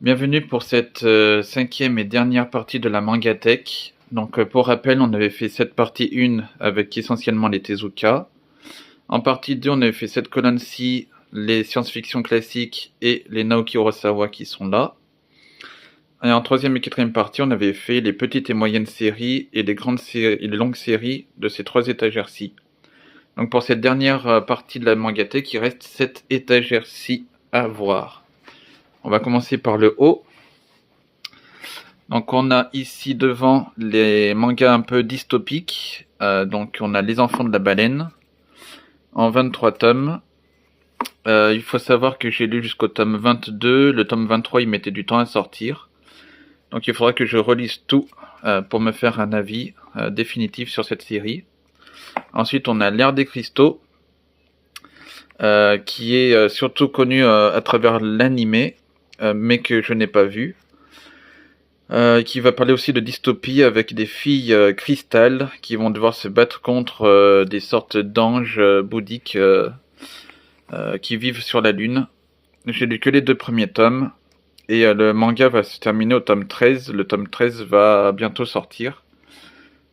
Bienvenue pour cette cinquième et dernière partie de la Mangatech. Donc pour rappel, on avait fait cette partie 1 avec essentiellement les Tezuka. En partie 2, on avait fait cette colonne-ci, les science-fiction classiques et les Naoki Urasawa qui sont là. Et en troisième et quatrième partie, on avait fait les petites et moyennes séries et les grandes séries et les longues séries de ces trois étagères-ci. Donc pour cette dernière partie de la Mangatech, il reste 7 étagères-ci à voir. On va commencer par le haut. Donc on a ici devant les mangas un peu dystopiques. Donc on a Les Enfants de la Baleine en 23 tomes. Il faut savoir que j'ai lu jusqu'au tome 22. Le tome 23 il mettait du temps à sortir. Donc il faudra que je relise tout pour me faire un avis définitif sur cette série. Ensuite on a L'Ère des Cristaux qui est surtout connu à travers l'animé mais que je n'ai pas vu. Qui va parler aussi de dystopie avec des filles cristal qui vont devoir se battre contre des sortes d'anges bouddhiques qui vivent sur la lune. J'ai lu que les 2 premiers tomes et le manga va se terminer au tome 13. Le tome 13 va bientôt sortir.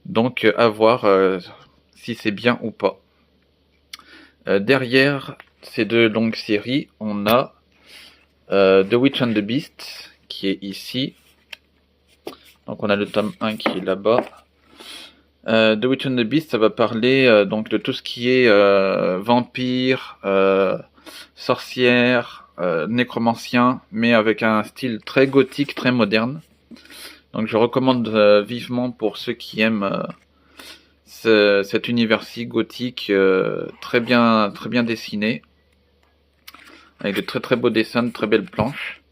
Donc à voir si c'est bien ou pas. Derrière ces 2 longues séries, on a The Witch and the Beast qui est ici. Donc on a le tome 1 qui est là-bas. The Witch and the Beast, ça va parler donc de tout ce qui est vampire, sorcière, nécromancien, mais avec un style très gothique, très moderne. Donc je recommande vivement pour ceux qui aiment cet univers-ci gothique très bien dessiné, avec de très très beaux dessins, de très belles planches.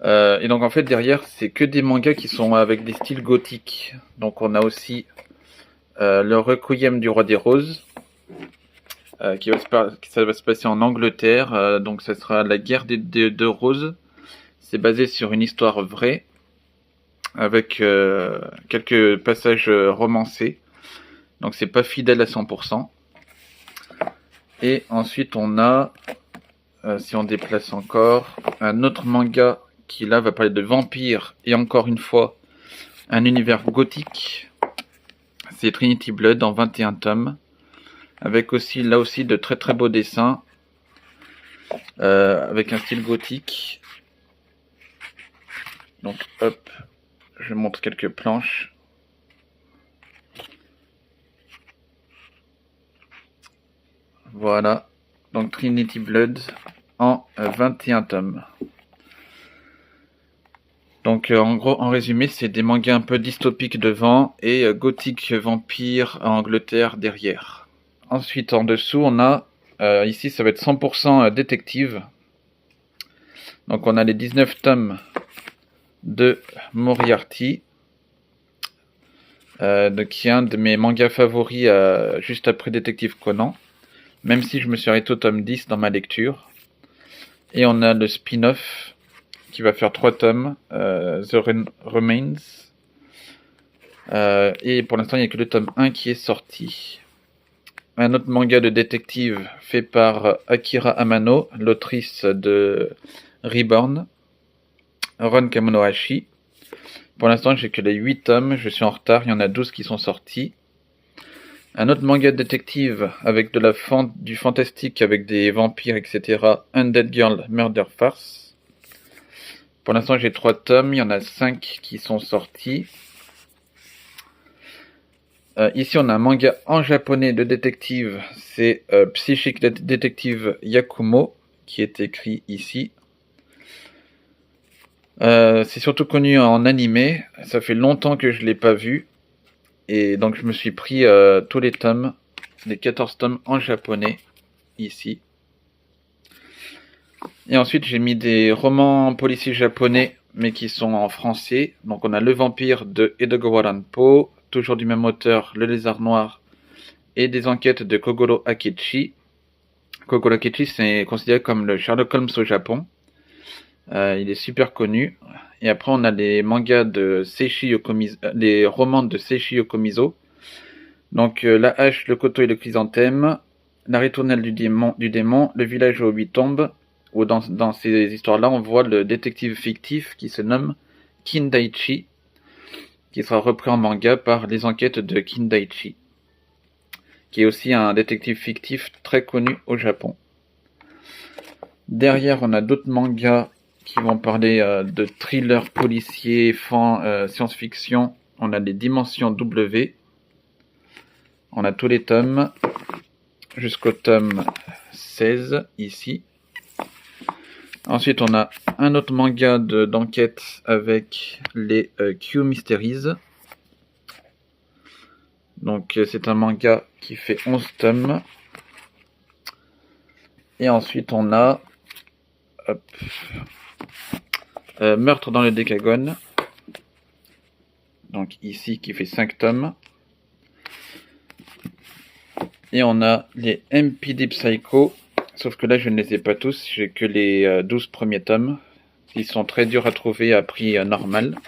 Et donc en fait derrière c'est que des mangas qui sont avec des styles gothiques. Donc on a aussi le Requiem du Roi des Roses ça va se passer en Angleterre. Donc ça sera la guerre des 2 roses. C'est basé sur une histoire vraie avec quelques passages romancés. Donc c'est pas fidèle à 100%. Et ensuite on a si on déplace encore un autre manga qui là va parler de vampires et encore une fois un univers gothique. C'est Trinity Blood en 21 tomes avec aussi là aussi de très très beaux dessins avec un style gothique. Donc hop, je montre quelques planches. Voilà, donc Trinity Blood en 21 tomes. Donc en gros, en résumé, c'est des mangas un peu dystopiques devant et gothique vampire à Angleterre derrière. Ensuite, en dessous, on a, ici ça va être 100% détective. Donc on a les 19 tomes de Moriarty, qui est un de mes mangas favoris juste après Détective Conan, même si je me suis arrêté au tome 10 dans ma lecture. Et on a le spin-off qui va faire 3 tomes, The Remains. Et pour l'instant, il n'y a que le tome 1 qui est sorti. Un autre manga de détective fait par Akira Amano, l'autrice de Reborn, Ron Kamonohashi. Pour l'instant, j'ai que les 8 tomes, je suis en retard, il y en a 12 qui sont sortis. Un autre manga de détective avec du fantastique, avec des vampires, etc. Undead Girl Murder Farce. Pour l'instant, j'ai 3 tomes, il y en a 5 qui sont sortis. Ici, on a un manga en japonais de détective, c'est Psychic Detective Yakumo, qui est écrit ici. C'est surtout connu en animé, ça fait longtemps que je ne l'ai pas vu, et donc je me suis pris tous les tomes, les 14 tomes en japonais, ici. Et ensuite, j'ai mis des romans policiers japonais, mais qui sont en français. Donc on a Le Vampire de Edogawa Ranpo, toujours du même auteur, Le Lézard Noir, et des enquêtes de Kogoro Akechi. Kogoro Akechi, c'est considéré comme le Sherlock Holmes au Japon. Il est super connu. Et après, on a les mangas de Seishi Yokomizo, les romans de Seishi Yokomizo. Donc La Hache, le Couteau et le Chrysanthème, La Ritournelle du démon, Le Village aux 8 tombes, où dans ces histoires-là, on voit le détective fictif qui se nomme Kindaichi, qui sera repris en manga par Les Enquêtes de Kindaichi, qui est aussi un détective fictif très connu au Japon. Derrière, on a d'autres mangas qui vont parler de thrillers policiers, science-fiction. On a les Dimensions W. On a tous les tomes, jusqu'au tome 16, ici. Ensuite, on a un autre manga d'enquête avec les Q Mysteries. Donc, c'est un manga qui fait 11 tomes. Et ensuite, on a Meurtre dans le Décagone. Donc, ici, qui fait 5 tomes. Et on a les MPD Psycho. Sauf que là, je ne les ai pas tous. J'ai que les 12 premiers tomes. Ils sont très durs à trouver à prix normal.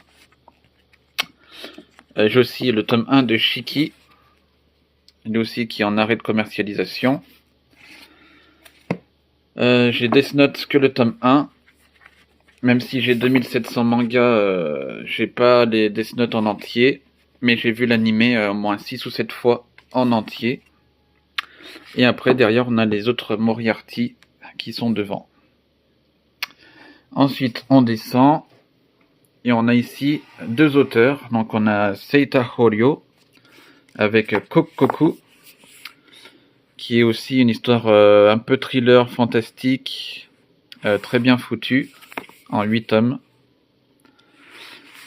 J'ai aussi le tome 1 de Shiki. Lui aussi qui est en arrêt de commercialisation. J'ai Death Note que le tome 1. Même si j'ai 2700 mangas, j'ai pas les Death Note en entier. Mais j'ai vu l'animé au moins 6 ou 7 fois en entier. Et après, derrière, on a les autres Moriarty qui sont devant. Ensuite, on descend. Et on a ici 2 auteurs. Donc, on a Seita Horio avec Kokkoku, qui est aussi une histoire un peu thriller, fantastique, très bien foutue, en 8 tomes.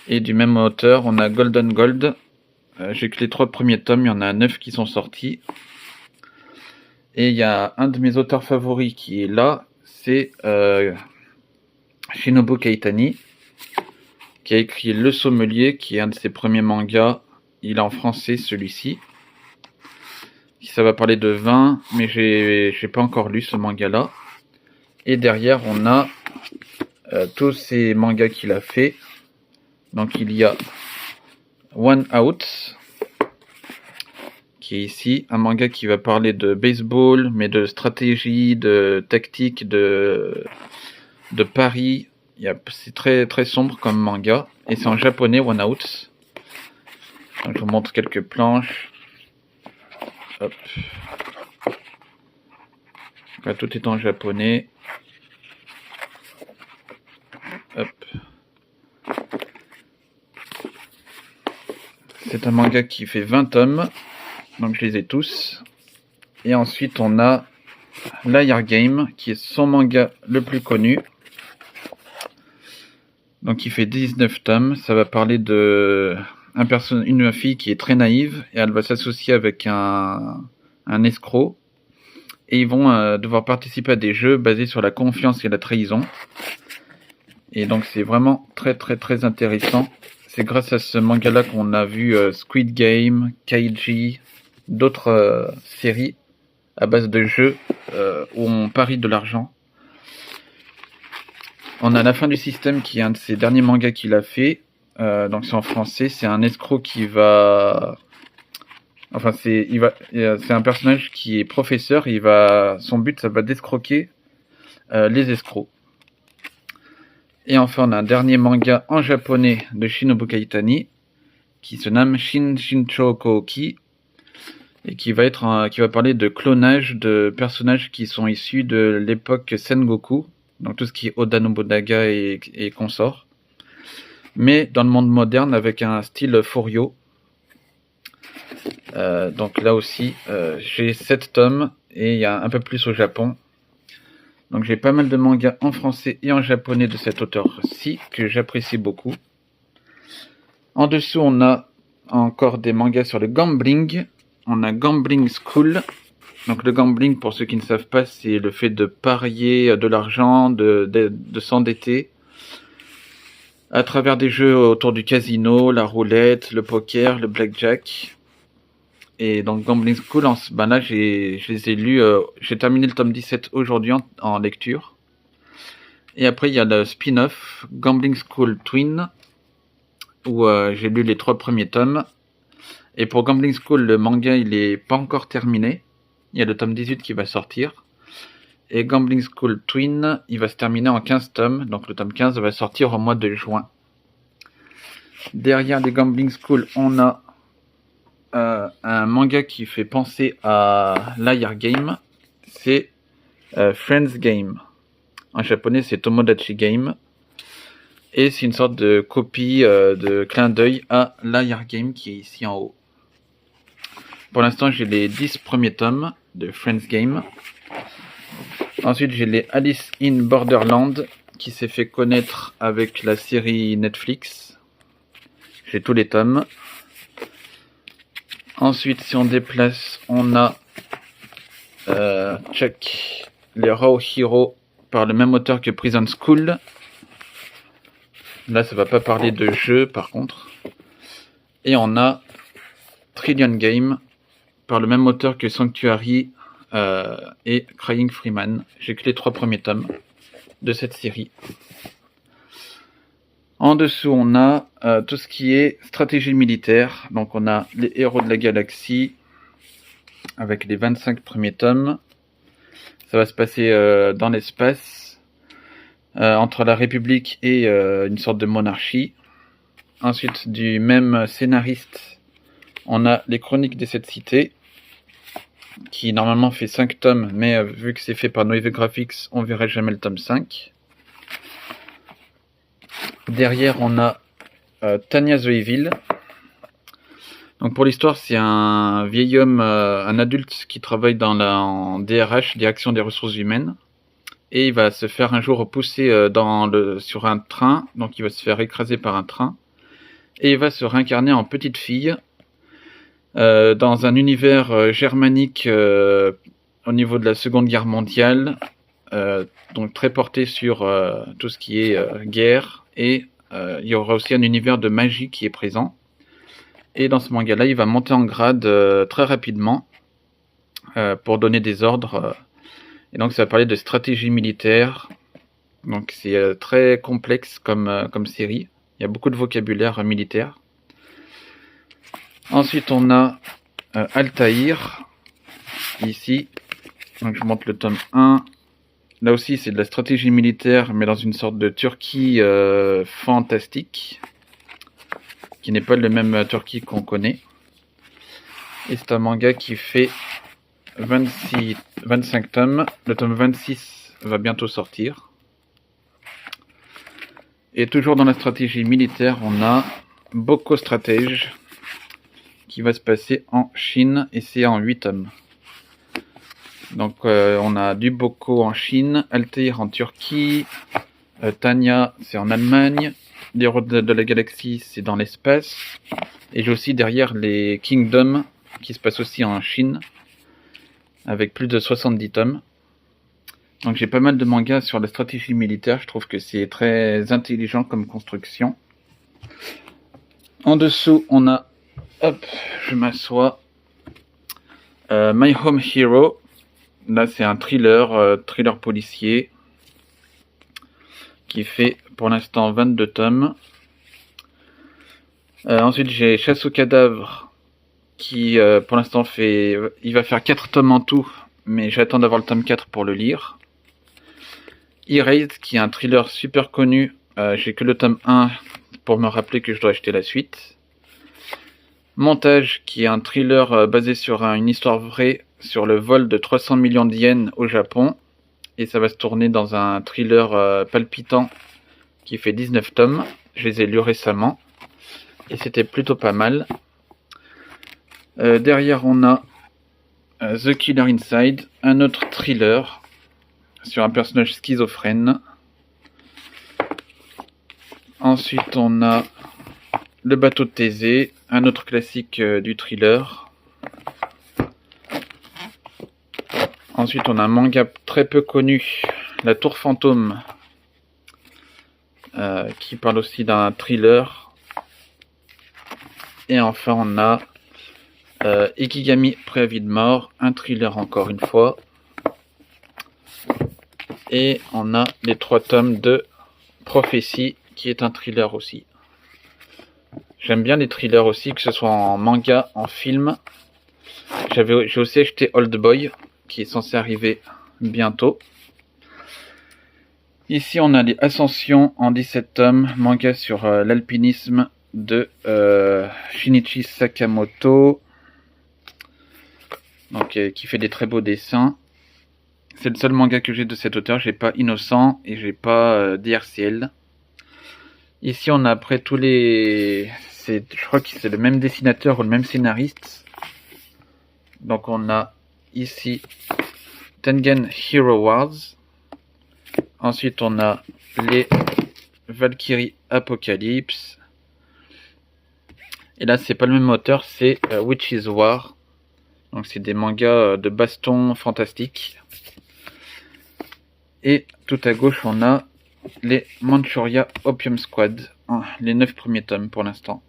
Et du même auteur, on a Golden Gold. J'ai que les 3 premiers tomes, il y en a 9 qui sont sortis. Et il y a un de mes auteurs favoris qui est là, c'est Shinobu Kaitani, qui a écrit Le Sommelier, qui est un de ses premiers mangas. Il est en français, celui-ci. Ça va parler de vin, mais j'ai pas encore lu ce manga-là. Et derrière, on a tous ces mangas qu'il a fait. Donc, il y a One Out, qui est ici, un manga qui va parler de baseball, mais de stratégie, de tactique, de paris. C'est très, très sombre comme manga. Et c'est en japonais, One Out. Donc, je vous montre quelques planches. Hop. Là, tout est en japonais. Hop. C'est un manga qui fait 20 tomes. Donc je les ai tous. Et ensuite on a Liar Game, qui est son manga le plus connu. Donc il fait 19 tomes. Ça va parler de une fille qui est très naïve. Et elle va s'associer avec un escroc. Et ils vont devoir participer à des jeux basés sur la confiance et la trahison. Et donc c'est vraiment très très très intéressant. C'est grâce à ce manga-là qu'on a vu Squid Game, Kaiji, d'autres séries à base de jeux où on parie de l'argent. On a La fin du système, qui est un de ses derniers mangas qu'il a fait. Donc c'est en français. C'est un escroc qui va... Enfin, c'est un personnage qui est professeur. Son but, ça va d'escroquer les escrocs. Et enfin, on a un dernier manga en japonais de Shinobu Kaitani qui se nomme Shin Shincho Kouki et qui va parler de clonage de personnages qui sont issus de l'époque Sengoku, donc tout ce qui est Oda Nobunaga et consorts, mais dans le monde moderne avec un style Furio. Donc là aussi, j'ai 7 tomes et il y a un peu plus au Japon. Donc j'ai pas mal de mangas en français et en japonais de cet auteur-ci que j'apprécie beaucoup. En dessous, on a encore des mangas sur le gambling. On a Gambling School. Donc le gambling, pour ceux qui ne savent pas, c'est le fait de parier de l'argent, de s'endetter à travers des jeux autour du casino, la roulette, le poker, le blackjack. Et donc Gambling School, là je les ai lus, j'ai terminé le tome 17 aujourd'hui en lecture. Et après il y a le spin-off Gambling School Twin, où j'ai lu les 3 premiers tomes. Et pour Gambling School, le manga il est pas encore terminé. Il y a le tome 18 qui va sortir. Et Gambling School Twin, il va se terminer en 15 tomes. Donc le tome 15 va sortir au mois de juin. Derrière les Gambling School, on a un manga qui fait penser à Liar Game. C'est Friends Game. En japonais, c'est Tomodachi Game. Et c'est une sorte de copie de clin d'œil à Liar Game qui est ici en haut. Pour l'instant, j'ai les 10 premiers tomes de Friends Game. Ensuite, j'ai les Alice in Borderland qui s'est fait connaître avec la série Netflix. J'ai tous les tomes. Ensuite, si on déplace, on a Chuck, les Raw Hero par le même auteur que Prison School. Là, ça va pas parler de jeu par contre. Et on a Trillion Game par le même auteur que Sanctuary et Crying Freeman. J'ai que les 3 premiers tomes de cette série. En dessous, on a tout ce qui est stratégie militaire. Donc, on a les héros de la galaxie avec les 25 premiers tomes. Ça va se passer dans l'espace, entre la République et une sorte de monarchie. Ensuite, du même scénariste, on a les Chroniques des 7 cités, qui normalement fait 5 tomes, mais vu que c'est fait par Noévé Graphics, on verra jamais le tome 5. Derrière, on a Tanya the Evil. Donc pour l'histoire, c'est un vieil homme, un adulte qui travaille en DRH, Direction des Ressources Humaines. Et il va se faire un jour pousser sur un train, donc il va se faire écraser par un train. Et il va se réincarner en petite fille dans un univers germanique au niveau de la Seconde Guerre mondiale, donc très porté sur tout ce qui est guerre, et il y aura aussi un univers de magie qui est présent. Et dans ce manga-là, il va monter en grade très rapidement pour donner des ordres. Et donc ça va parler de stratégie militaire. Donc c'est très complexe comme série. Il y a beaucoup de vocabulaire militaire. Ensuite, on a Altaïr, ici. Donc je montre le tome 1. Là aussi, c'est de la stratégie militaire, mais dans une sorte de Turquie fantastique, qui n'est pas le même Turquie qu'on connaît. Et c'est un manga qui fait 25 tomes. Le tome 26 va bientôt sortir. Et toujours dans la stratégie militaire, on a Boko Stratège, qui va se passer en Chine, et c'est en 8 tomes. Donc on a du Boko en Chine, Altaïr en Turquie, Tanya c'est en Allemagne, les héros de la galaxie c'est dans l'espace, et j'ai aussi derrière les Kingdoms qui se passent aussi en Chine, avec plus de 70 tomes. Donc j'ai pas mal de mangas sur la stratégie militaire, je trouve que c'est très intelligent comme construction. En dessous on a, hop, je m'assois, My Home Hero. Là, c'est un thriller policier, qui fait pour l'instant 22 tomes. Ensuite, j'ai Chasse aux cadavres, qui pour l'instant il va faire 4 tomes en tout, mais j'attends d'avoir le tome 4 pour le lire. Erased, qui est un thriller super connu, j'ai que le tome 1 pour me rappeler que je dois acheter la suite. Montage, qui est un thriller basé sur une histoire vraie, sur le vol de 300 millions de yens au Japon, et ça va se tourner dans un thriller palpitant qui fait 19 tomes. Je les ai lus récemment et c'était plutôt pas mal. Derrière on a The Killer Inside, un autre thriller sur un personnage schizophrène. Ensuite on a Le bateau de Thésée, un autre classique du thriller. Ensuite, on a un manga très peu connu, La Tour Fantôme, qui parle aussi d'un thriller. Et enfin, on a Ikigami Préavis de mort, un thriller encore une fois. Et on a les 3 tomes de Prophétie, qui est un thriller aussi. J'aime bien les thrillers aussi, que ce soit en manga, en film. J'ai aussi acheté Old Boy, qui est censé arriver bientôt. Ici on a les Ascensions en 17 tomes, manga sur l'alpinisme de Shinichi Sakamoto, donc qui fait des très beaux dessins. C'est le seul manga que j'ai de cet auteur, j'ai pas Innocent et j'ai pas DRCL. Ici on a après tous les... je crois que c'est le même dessinateur ou le même scénariste. Donc on a ici Tengen Hero Wars. Ensuite on a les Valkyrie Apocalypse. Et là c'est pas le même auteur, c'est Witch's War. Donc c'est des mangas de baston fantastiques. Et tout à gauche on a les Manchuria Opium Squad, les 9 premiers tomes pour l'instant.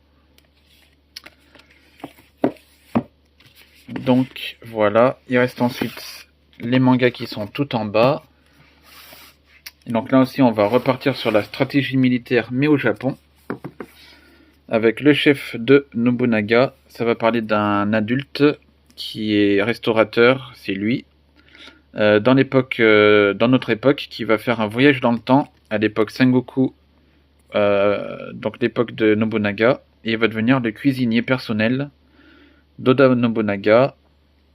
Donc voilà, il reste ensuite les mangas qui sont tout en bas. Et donc là aussi on va repartir sur la stratégie militaire mais au Japon. Avec le chef de Nobunaga, ça va parler d'un adulte qui est restaurateur, c'est lui. Dans notre époque, qui va faire un voyage dans le temps, à l'époque Sengoku, donc l'époque de Nobunaga, et il va devenir le cuisinier personnel d'Oda Nobunaga.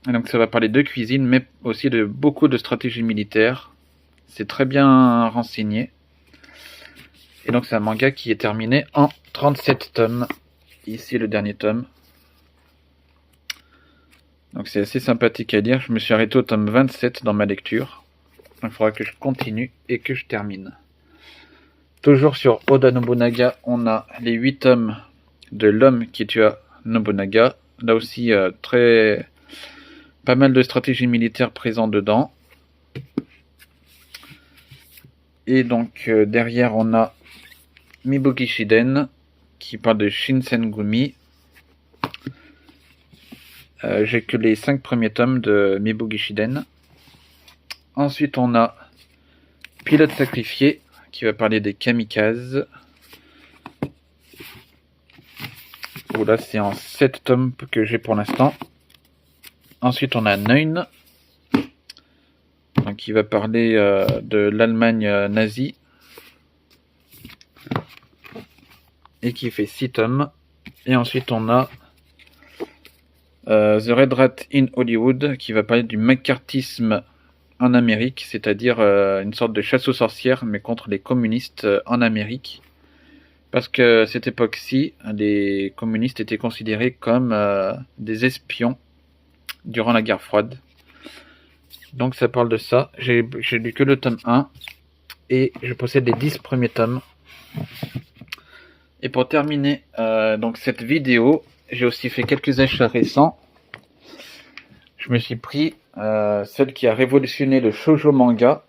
Et donc ça va parler de cuisine, mais aussi de beaucoup de stratégie militaire. C'est très bien renseigné. Et donc c'est un manga qui est terminé en 37 tomes. Ici le dernier tome. Donc c'est assez sympathique à lire. Je me suis arrêté au tome 27 dans ma lecture. Donc il faudra que je continue et que je termine. Toujours sur Oda Nobunaga, on a les 8 tomes de L'homme qui tua Nobunaga. Là aussi, pas mal de stratégies militaires présentes dedans. Et donc derrière, on a Mibugi Shiden qui parle de Shinsengumi. J'ai que les 5 premiers tomes de Mibugi Shiden. Ensuite, on a Pilote sacrifié qui va parler des kamikazes. Là, c'est en 7 tomes que j'ai pour l'instant. Ensuite, on a Neun, donc qui va parler de l'Allemagne nazie. Et qui fait 6 tomes. Et ensuite, on a The Red Rat in Hollywood, qui va parler du McCarthyisme en Amérique, c'est-à-dire une sorte de chasse aux sorcières, mais contre les communistes en Amérique. Parce que à cette époque-ci, les communistes étaient considérés comme des espions durant la guerre froide. Donc ça parle de ça. J'ai lu que le tome 1 et je possède les 10 premiers tomes. Et pour terminer donc cette vidéo, j'ai aussi fait quelques achats récents. Je me suis pris celle qui a révolutionné le shoujo manga,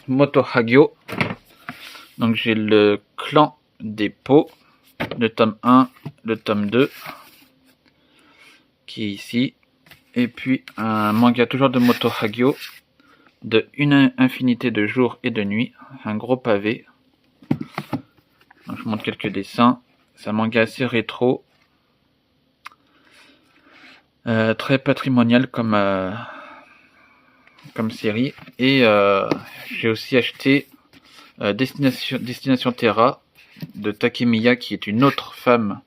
Moto Hagio. Donc j'ai le clan des pots, le tome 1, le tome 2, qui est ici. Et puis un manga toujours de Moto Hagio, de Une infinité de jours et de nuits, un gros pavé. Donc, je vous montre quelques dessins. C'est un manga assez rétro, très patrimonial comme série. Et j'ai aussi acheté Destination Terra de Takemiya, qui est une autre femme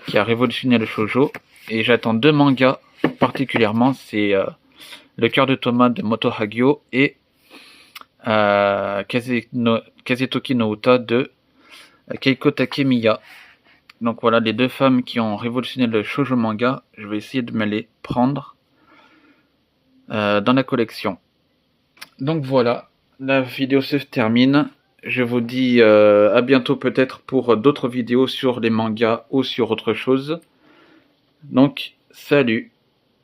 qui a révolutionné le shoujo. Et j'attends 2 mangas particulièrement, c'est Le cœur de Thomas de Moto Hagio et Kazetoki no Uta de Keiko Takemiya. Donc voilà les 2 femmes qui ont révolutionné le shoujo manga. Je vais essayer de me les prendre dans la collection. Donc voilà, la vidéo se termine. Je vous dis à bientôt peut-être pour d'autres vidéos sur les mangas ou sur autre chose. Donc salut.